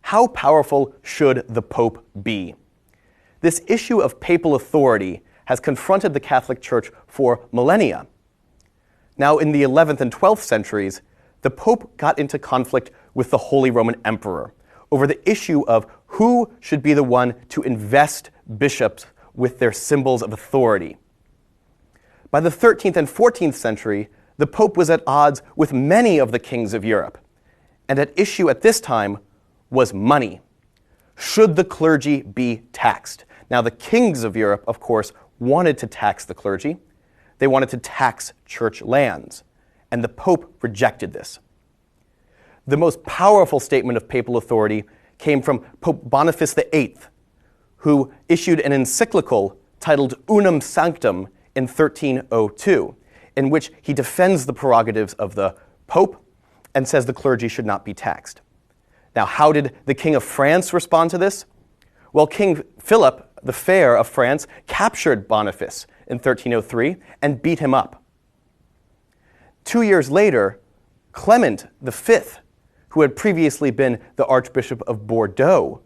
how powerful should the Pope be? This issue of papal authority has confronted the Catholic Church for millennia. Now, in the 11th and 12th centuries, the Pope got into conflict with the Holy Roman Emperor over the issue of who should be the one to invest bishops with their symbols of authority. By the 13th and 14th century, the Pope was at odds with many of the kings of Europe, and at issue at this time was money. Should the clergy be taxed? Now, the kings of Europe, of course, wanted to tax the clergy. They wanted to tax church lands, and the Pope rejected this. The most powerful statement of papal authority came from Pope Boniface VIII, who issued an encyclical titled Unum Sanctum in 1302, in which he defends the prerogatives of the Pope and says the clergy should not be taxed. Now, how did the King of France respond to this? Well, King Philip the Fair of France captured Boniface in 1303 and beat him up. 2 years later, Clement V, who had previously been the Archbishop of Bordeaux,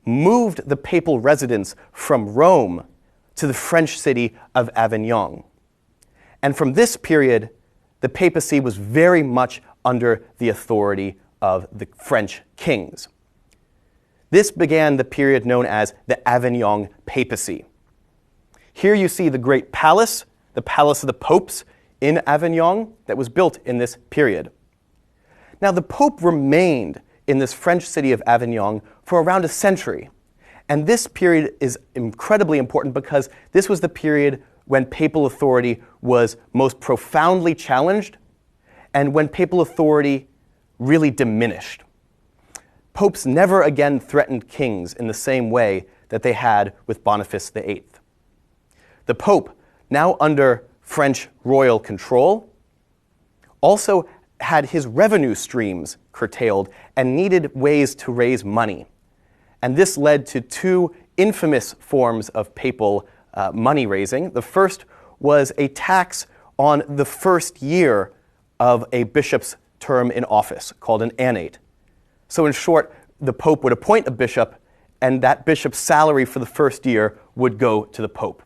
moved the papal residence from Rome to the French city of Avignon. And from this period, the papacy was very much under the authority of the French kings. This began the period known as the Avignon papacy. Here you see the great palace, the Palace of the Popes in Avignon, that was built in this period. Now, the Pope remained in this French city of Avignon for around a century. And this period is incredibly important because this was the period when papal authority was most profoundly challenged and when papal authority really diminished. Popes never again threatened kings in the same way that they had with Boniface VIII. The Pope, now under French royal control, also had his revenue streams curtailed and needed ways to raise money. And this led to two infamous forms of papal money raising. The first was a tax on the first year of a bishop's term in office, called an annate. So in short, the Pope would appoint a bishop, and that bishop's salary for the first year would go to the Pope.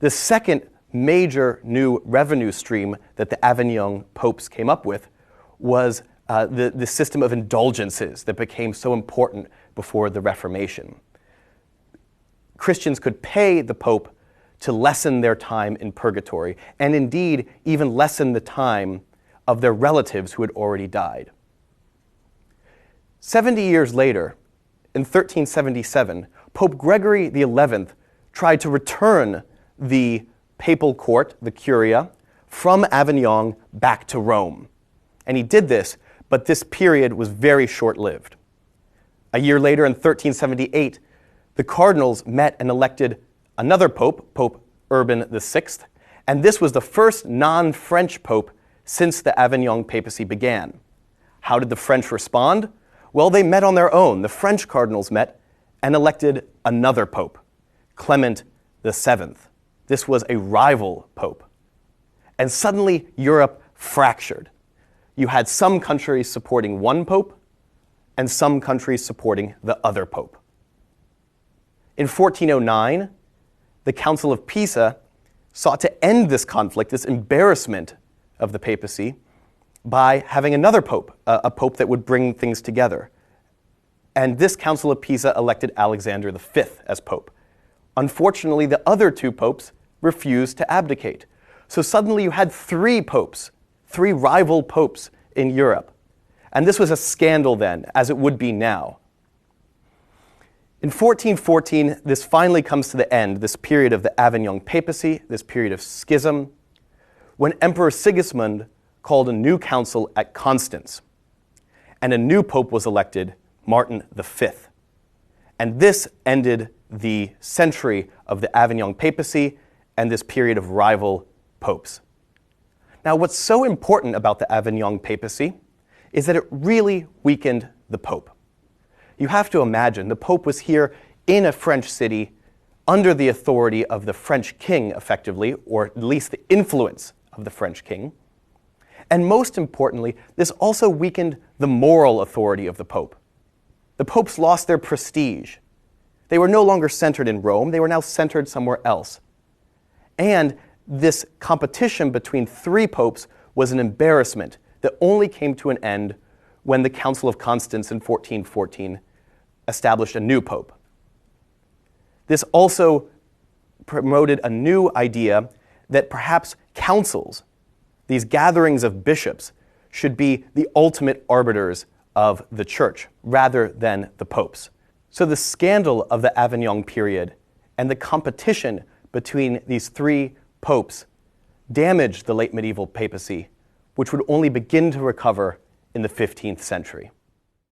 The second major new revenue stream that the Avignon popes came up with was the system of indulgences that became so important before the Reformation. Christians could pay the Pope to lessen their time in purgatory, and indeed even lessen the time of their relatives who had already died. 70 years later, in 1377, Pope Gregory XI tried to return the papal court, the Curia, from Avignon back to Rome. And he did this, but this period was very short-lived. A year later, in 1378, the cardinals met and elected another pope, Pope Urban VI, and this was the first non-French pope since the Avignon papacy began. How did the French respond? Well, they met on their own. The French cardinals met and elected another pope, Clement VII. This was a rival pope. And suddenly, Europe fractured. You had some countries supporting one pope and some countries supporting the other pope. In 1409, the Council of Pisa sought to end this conflict, this embarrassment of the papacy, by having another pope, a pope that would bring things together. And this Council of Pisa elected Alexander V as pope. Unfortunately, the other two popes refused to abdicate. So suddenly you had three popes, three rival popes in Europe. And this was a scandal then, as it would be now. In 1414, this finally comes to the end, this period of the Avignon papacy, this period of schism, when Emperor Sigismund called a new council at Constance. And a new pope was elected, Martin V. And this ended the century of the Avignon papacy and this period of rival popes. Now, what's so important about the Avignon papacy is that it really weakened the Pope. You have to imagine the Pope was here in a French city under the authority of the French king, effectively, or at least the influence of the French king. And most importantly, this also weakened the moral authority of the Pope. The popes lost their prestige. They were no longer centered in Rome. They were now centered somewhere else. And this competition between three popes was an embarrassment that only came to an end when the Council of Constance in 1414 established a new pope. This also promoted a new idea that perhaps councils, these gatherings of bishops, should be the ultimate arbiters of the church rather than the popes. So the scandal of the Avignon period and the competition between these three popes damaged the late medieval papacy, which would only begin to recover in the 15th century.